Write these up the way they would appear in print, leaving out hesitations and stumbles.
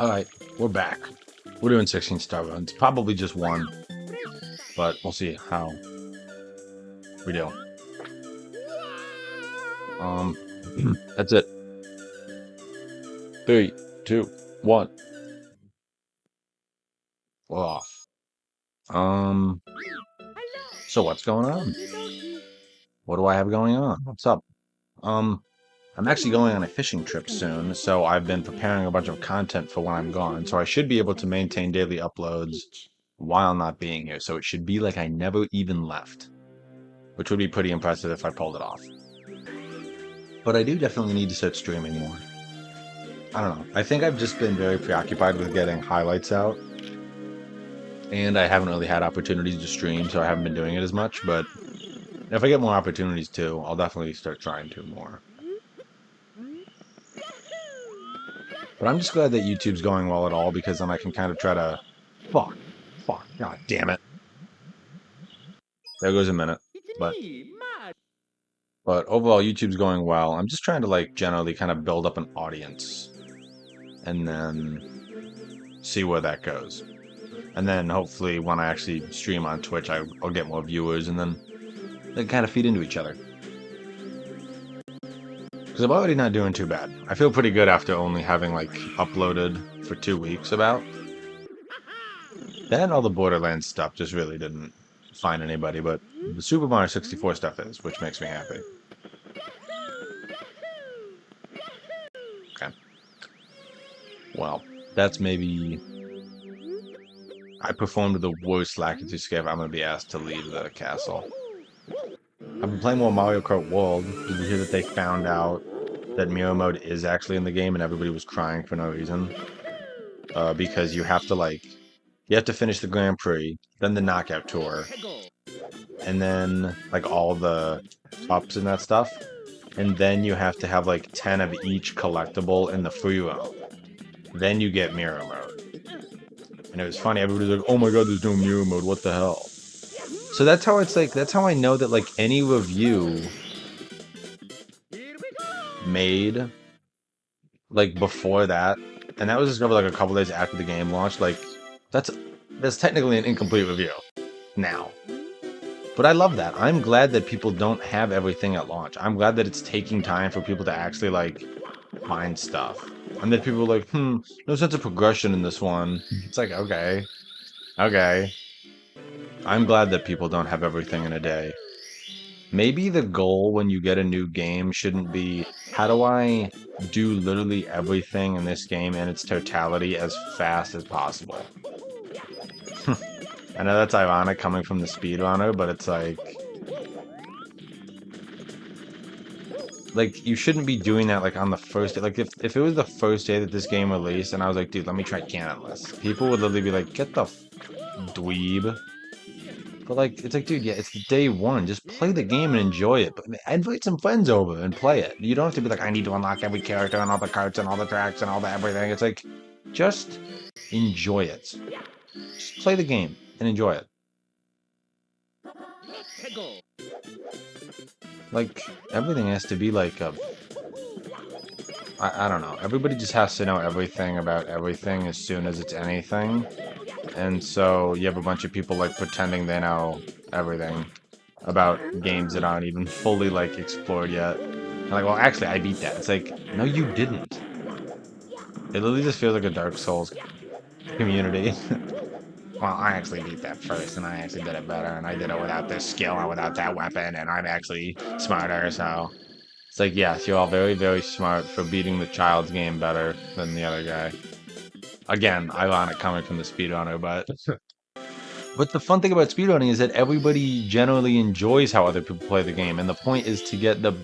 Alright, we're back. We're doing 16 star runs. Probably just one, but we'll see how we do. That's it. 3, 2, 1. We're off. So what's going on? What do I have going on? What's up? I'm actually going on a fishing trip soon, so I've been preparing a bunch of content for when I'm gone, so I should be able to maintain daily uploads while not being here, so it should be like I never even left, which would be pretty impressive if I pulled it off. But I do definitely need to start streaming more. I don't know. I think I've just been very preoccupied with getting highlights out, and I haven't really had opportunities to stream, so I haven't been doing it as much, but if I get more opportunities too, I'll definitely start trying to more. But I'm just glad that YouTube's going well at all, because then I can kind of try to... Fuck. God damn it. There goes a minute. But overall, YouTube's going well. I'm just trying to, like, generally kind of build up an audience. And then see where that goes. And then hopefully when I actually stream on Twitch, I'll get more viewers, and then they kind of feed into each other. Because I'm already not doing too bad. I feel pretty good after only having, like, uploaded for 2 weeks about. Then all the Borderlands stuff just really didn't find anybody, but the Super Mario 64 stuff is, which makes me happy. Okay. Well, that's maybe... I performed the worst Lakitu scare I'm going to be asked to leave the castle. I've been playing more Mario Kart World. Did you hear that they found out that Mirror Mode is actually in the game and everybody was crying for no reason? Because you have to finish the Grand Prix, then the Knockout Tour, and then like all the ups and that stuff, and then you have to have like 10 of each collectible in the free roam. Then you get Mirror Mode. And it was funny, everybody's like, oh my god, there's no Mirror Mode, what the hell? So that's how it's like, that's how I know that like any review made like before that, and that was discovered like a couple days after the game launched, like that's technically an incomplete review now. But I love that. I'm glad that people don't have everything at launch. I'm glad that it's taking time for people to actually like find stuff. And that people are like, no sense of progression in this one. It's like, okay. I'm glad that people don't have everything in a day. Maybe the goal when you get a new game shouldn't be, how do I do literally everything in this game in its totality as fast as possible? I know that's ironic coming from the speedrunner, but it's like you shouldn't be doing that like on the first day. Like if it was the first day that this game released and I was like, dude, let me try Canotless, people would literally be like, get the dweeb. But like, it's like, dude, yeah, it's day one. Just play the game and enjoy it. But invite some friends over and play it. You don't have to be like, I need to unlock every character and all the carts and all the tracks and all the everything. It's like, just enjoy it. Just play the game and enjoy it. Like, everything has to be like a... I don't know. Everybody just has to know everything about everything as soon as it's anything. And so you have a bunch of people like pretending they know everything about games that aren't even fully like explored yet. And like, well, actually, I beat that. It's like, no, you didn't. It literally just feels like a Dark Souls community. Well, I actually beat that first, and I actually did it better, and I did it without this skill and without that weapon, and I'm actually smarter, so... It's like, yes, you're all very, very smart for beating the child's game better than the other guy. Again, ironic coming from the speedrunner, but... But the fun thing about speedrunning is that everybody generally enjoys how other people play the game, and the point is to get the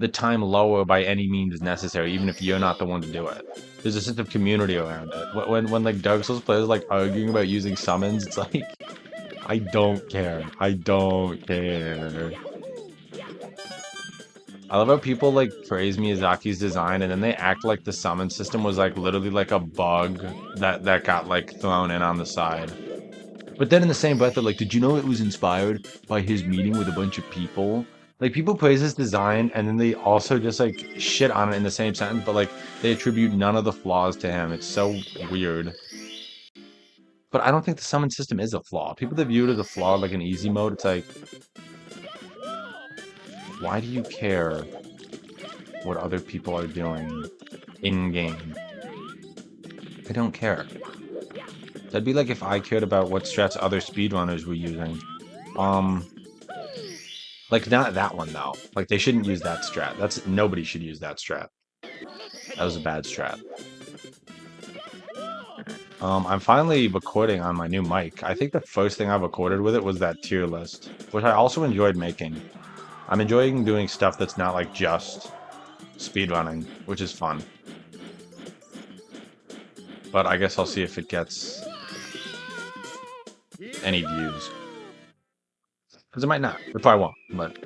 time lower by any means necessary, even if you're not the one to do it. There's a sense of community around it. When like Dark Souls players like arguing about using summons, it's like, I don't care. I don't care. I love how people like praise Miyazaki's design and then they act like the summon system was like literally like a bug that got like thrown in on the side. But then in the same breath, they're like, did you know it was inspired by his meeting with a bunch of people Like people praise his design and then they also just like shit on it in the same sentence, but like they attribute none of the flaws to him. It's so weird. But I don't think the summon system is a flaw. People that view it as a flaw, like an easy mode, it's like, why do you care what other people are doing in game? I don't care. That'd be like if I cared about what strats other speedrunners were using. Um, like not that one though. Like they shouldn't use that strat. That's nobody should use that strat. That was a bad strat. I'm finally recording on my new mic. I think the first thing I recorded with it was that tier list, which I also enjoyed making. I'm enjoying doing stuff that's not like just speedrunning, which is fun. But I guess I'll see if it gets any views. Because it might not. It probably won't, but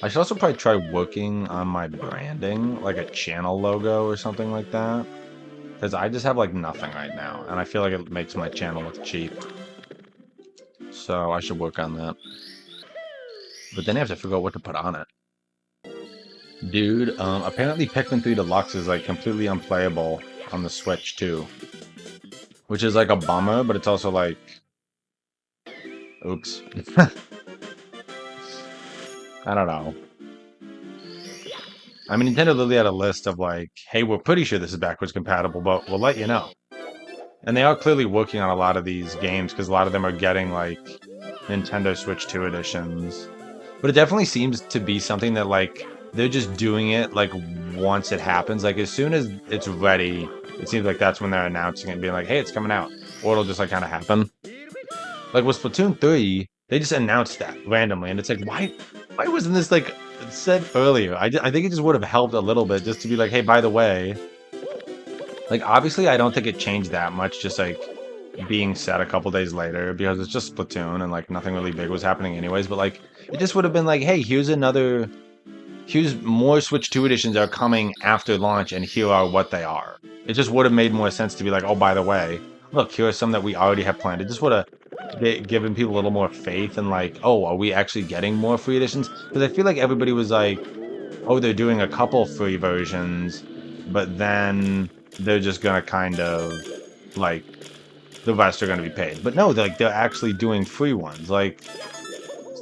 I should also probably try working on my branding, like a channel logo or something like that. Because I just have like nothing right now, and I feel like it makes my channel look cheap. So I should work on that. But then I have to figure out what to put on it. Dude, apparently Pikmin 3 Deluxe is like completely unplayable on the Switch too. Which is like a bummer, but it's also like... Oops. I don't know. I mean, Nintendo literally had a list of like, hey, we're pretty sure this is backwards compatible, but we'll let you know. And they are clearly working on a lot of these games because a lot of them are getting like Nintendo Switch 2 editions. But it definitely seems to be something that like they're just doing it like once it happens. Like as soon as it's ready, it seems like that's when they're announcing it and being like, hey, it's coming out. Or it'll just like kind of happen. Like with Splatoon 3, they just announced that randomly, and it's like, why wasn't this like said earlier? I think it just would have helped a little bit just to be like, hey, by the way, like obviously I don't think it changed that much, just like being said a couple days later because it's just Splatoon and like nothing really big was happening anyways. But like it just would have been like, hey, here's more Switch 2 editions are coming after launch, and here are what they are. It just would have made more sense to be like, oh, by the way, look, here are some that we already have planned. It just would have given people a little more faith and like, oh, are we actually getting more free editions? Because I feel like everybody was like, oh, they're doing a couple free versions, but then they're just gonna kind of like the rest are gonna be paid. But no, they're actually doing free ones. Like,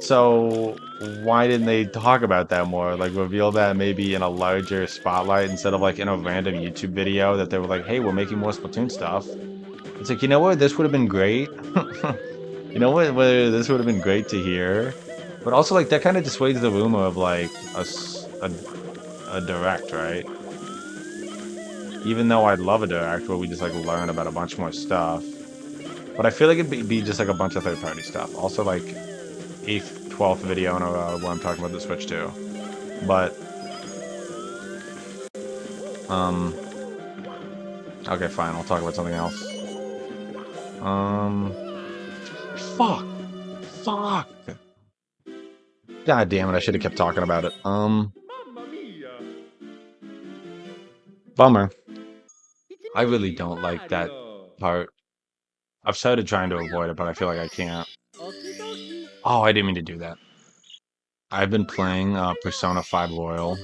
so why didn't they talk about that more? Like reveal that maybe in a larger spotlight instead of like in a random YouTube video that they were like, hey, we're making more Splatoon stuff. It's like, you know what? This would have been great. You know what? This would have been great to hear. But also, like, that kind of dissuades the rumor of, like, a direct, right? Even though I'd love a direct where we just, like, learn about a bunch more stuff. But I feel like it'd be just, like, a bunch of third-party stuff. Also, like, 8th, 12th video in a row where I'm talking about the Switch too. But, okay, fine. I'll talk about something else. Fuck! Fuck! God damn it, I should have kept talking about it. Bummer. I really don't like that part. I've started trying to avoid it, but I feel like I can't. Oh, I didn't mean to do that. I've been playing Persona 5 Royal.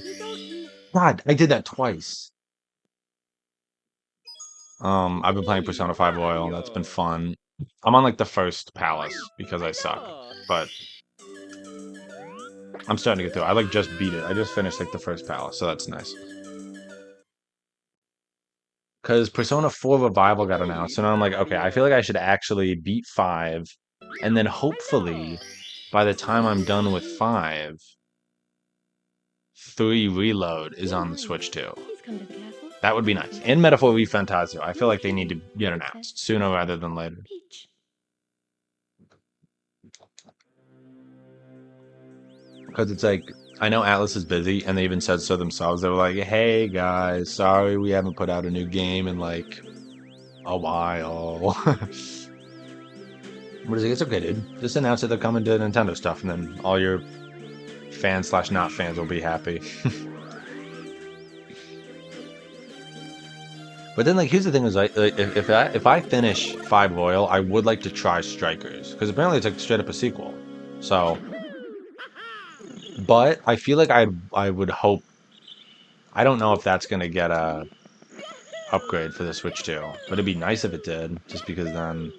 God, I did that twice. I've been playing Persona 5 Royal. That's been fun. I'm on like the first palace because I suck, but I'm starting to get through. I like just beat it. I just finished like the first palace, so that's nice. Because Persona 4 Revival got announced, and I'm like, okay, I feel like I should actually beat 5, and then hopefully, by the time I'm done with 5, 3 Reload is on the Switch too. That would be nice. And Metaphor ReFantazio. I feel like they need to get announced sooner rather than later. Because it's like, I know Atlas is busy, and they even said so themselves. They were like, hey guys, sorry we haven't put out a new game in like a while. But it's okay, dude. Just announce that they're coming to Nintendo stuff, and then all your fans / not fans will be happy. But then, like, here's the thing: is like if I finish 5 Loyal, I would like to try Strikers because apparently it's like straight up a sequel. So, but I feel like I would hope. I don't know if that's gonna get a upgrade for the Switch 2, but it'd be nice if it did, just because then,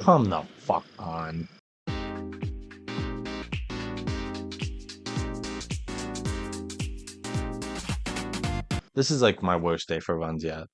come the fuck on. This is like my worst day for runs yet.